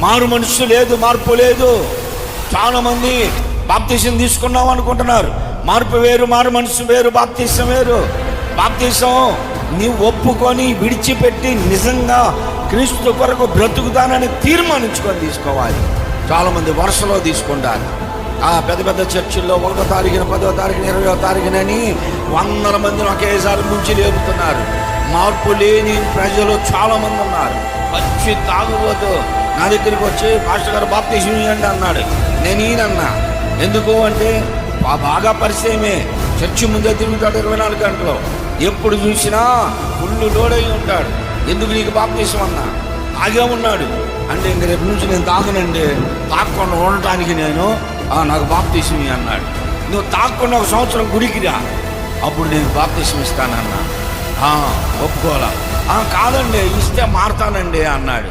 మారు మనసు లేదు, మార్పు లేదు. చాలా మంది బాప్తీసం తీసుకున్నాం అనుకుంటున్నారు. మార్పు వేరు, మారు మనసు వేరు, బాప్తీసం వేరు. బాప్తీసం నీవు ఒప్పుకొని విడిచిపెట్టి నిజంగా క్రీస్తు కొరకు బ్రతుకుతానని తీర్మానించుకొని తీసుకోవాలి. చాలామంది వరుసలో తీసుకుంటారు. పెద్ద పెద్ద చర్చిల్లో 1వ తారీఖున, 10వ తారీఖున, 20వ తారీఖునని 100 మందిని ఒకేసారి ముంచి లేపుతున్నారు. మార్పు లేని ప్రజలు చాలామంది ఉన్నారు. వచ్చి తాగుబోతూ నా దగ్గరికి వచ్చి పాస్టర్ గారు బాప్తీసం ఇవ్వండి అన్నాడు. నేను ఈయనన్నా. ఎందుకు అంటే బాగా పరిచయమే. చర్చి ముందే తిరుగుతాడు 24 గంటలు. ఎప్పుడు చూసినా ఫుల్ లోడ్ అయి ఉంటాడు. ఎందుకు నీకు బాప్తీసం అన్నా? తాగే ఉన్నాడు అంటే ఇంక రేపు నుంచి నేను తాగనండి, తాగకుండా ఉండటానికి నాకు బాప్తీసం అన్నాడు. నువ్వు తాగకుండా 1 సంవత్సరం గుడికి రా, అప్పుడు నేను బాప్తీసం ఇస్తానన్నా. ఒప్పుకోవాలా? కాదండి, ఇస్తే మారుతానండి అన్నాడు.